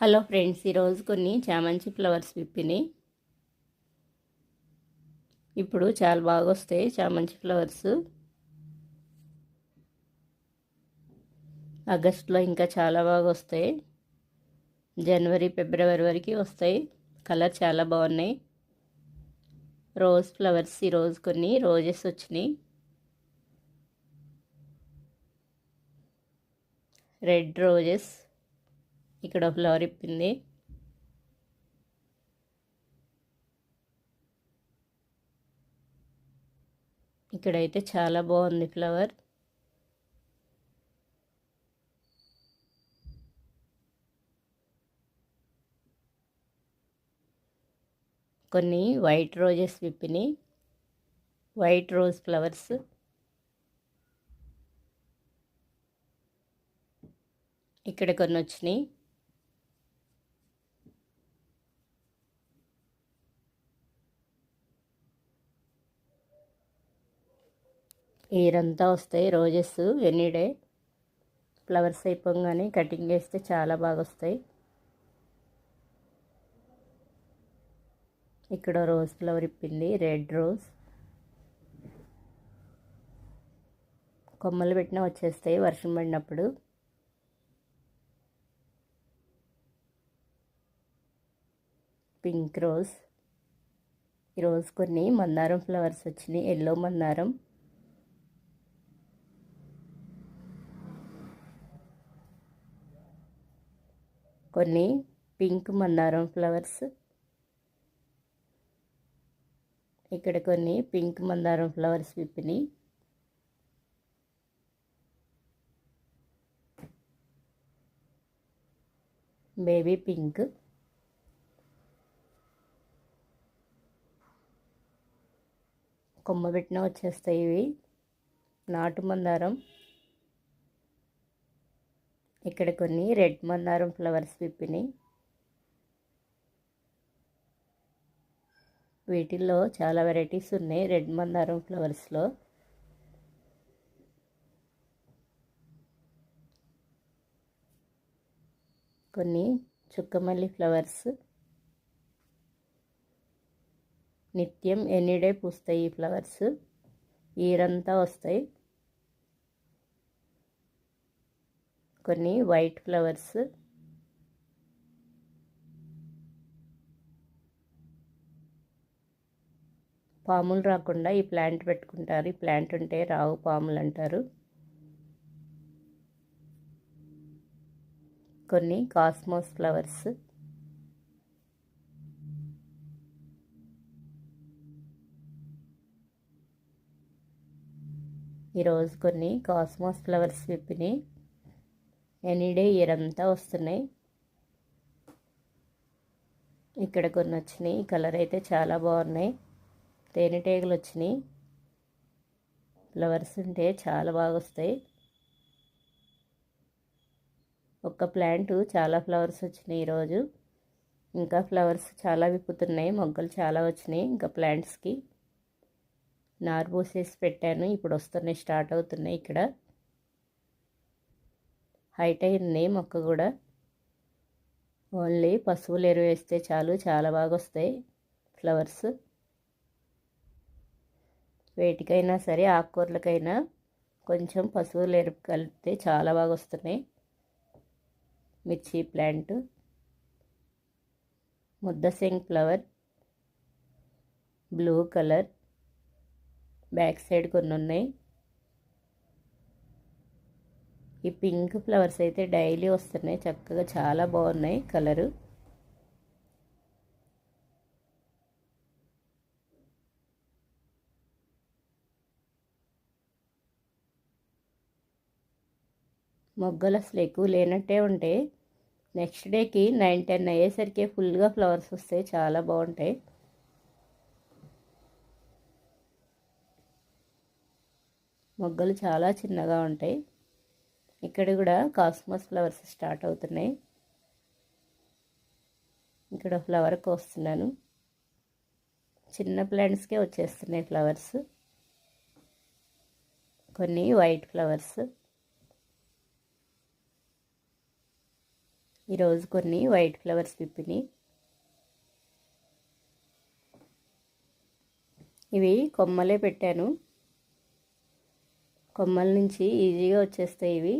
Hello friends, ఈరోజు కొన్ని చామంతి ఫ్లవర్స్ విప్పినాయి. ఇప్పుడు చాలా బాగా వస్తాయి చామంతి ఫ్లవర్స్. ఆగస్టులో ఇంకా చాలా బాగా వస్తాయి. జనవరి ఫిబ్రవరి వరకు వస్తాయి. కలర్ చాలా బాగున్నాయి. రోజ్ ఫ్లవర్స్ ఈరోజు కొన్ని రోజెస్ వచ్చినాయి. Red roses. ఇక్కడ ఫ్లవర్ ఇప్పింది. ఇక్కడైతే చాలా బాగుంది ఫ్లవర్. కొన్ని వైట్ రోజెస్ విప్పినాయి. White rose flowers. ఇక్కడ కొన్ని వచ్చినాయి. ఇయరంతా వస్తాయి రోజెస్ ఎనీడే. ఫ్లవర్స్ అయిపోగానే కటింగ్ వేస్తే చాలా బాగా వస్తాయి. ఇక్కడ రోజ్ ఫ్లవర్ ఇప్పింది, రెడ్ రోజ్. కొమ్మలు పెట్టినా వచ్చేస్తాయి వర్షం పడినప్పుడు. Pink rose. ఈరోజు కొన్ని మందారం ఫ్లవర్స్ వచ్చినాయి, ఎల్లో మందారం. కొన్ని పింక్ మందారం ఫ్లవర్స్. ఇక్కడ కొన్ని పింక్ మందారం ఫ్లవర్స్ విప్పినాయి. Baby pink. కొమ్మ పెట్టినా వచ్చేస్తాయి ఇవి. నాటు మందారం. ఇక్కడ కొన్ని రెడ్ మందారం ఫ్లవర్స్ విప్పినాయి. వీటిల్లో చాలా వెరైటీస్ ఉన్నాయి రెడ్ మందారం ఫ్లవర్స్లో. కొన్ని చుక్కమల్లి ఫ్లవర్స్. నిత్యం ఎనీడే పూస్తాయి ఈ ఫ్లవర్స్. ఈరంతా వస్తాయి. కొన్ని వైట్ ఫ్లవర్స్. పాములు రాకుండా ఈ ప్లాంట్ పెట్టుకుంటారు. ఈ ప్లాంట్ ఉంటే రావు పాములు అంటారు. కొన్ని కాస్మోస్ ఫ్లవర్స్. ఈరోజు కొన్ని కాస్మోస్ ఫ్లవర్స్ విప్పినాయి. ఎనీడే ఇయరంతా వస్తున్నాయి. ఇక్కడ కొన్ని వచ్చినాయి. కలర్ అయితే చాలా బాగున్నాయి. తేనెటీగలు వచ్చినాయి. ఫ్లవర్స్ ఉంటే చాలా బాగా వస్తాయి. ఒక్క ప్లాంట్ చాలా ఫ్లవర్స్ వచ్చినాయి ఈరోజు. ఇంకా ఫ్లవర్స్ చాలా విప్పుతున్నాయి. మొగ్గలు చాలా వచ్చినాయి. ఇంకా ప్లాంట్స్కి నారు పోసేసి పెట్టాను. ఇప్పుడు వస్తున్నాయి, స్టార్ట్ అవుతున్నాయి. ఇక్కడ హైట్ అయింది మొక్క కూడా. ఓన్లీ పశువులు ఎరువు వేస్తే చాలు, చాలా బాగా వస్తాయి ఫ్లవర్స్. వేటికైనా సరే, ఆకుకూరలకైనా కొంచెం పశువులు ఎరువు కలిపితే చాలా బాగా వస్తున్నాయి. మిర్చి ప్లాంట్. ముద్దశంఖ్ flower, blue colour. Back side కొన్ని ఉన్నాయి. ఈ పింక్ ఫ్లవర్స్ అయితే డైలీ వస్తున్నాయి చక్కగా, చాలా బాగున్నాయి కలరు. మొగ్గలు అసలు ఎక్కువ లేనట్టే ఉంటాయి. నెక్స్ట్ డేకి 9-10 అయ్యేసరికి ఫుల్గా ఫ్లవర్స్ వస్తాయి, చాలా బాగుంటాయి. మొగ్గలు చాలా చిన్నగా ఉంటాయి. ఇక్కడ కూడా కాస్మోస్ ఫ్లవర్స్ స్టార్ట్ అవుతున్నాయి. ఇక్కడ ఫ్లవర్ కోస్తున్నాను. చిన్న ప్లాంట్స్కే వచ్చేస్తున్నాయి ఫ్లవర్స్. కొన్ని వైట్ ఫ్లవర్స్. ఈరోజు కొన్ని వైట్ ఫ్లవర్స్ విప్పినాయి. ఇవి కొమ్మలే పెట్టాను, కొమ్మల నుంచి ఈజీగా వచ్చేస్తాయి ఇవి.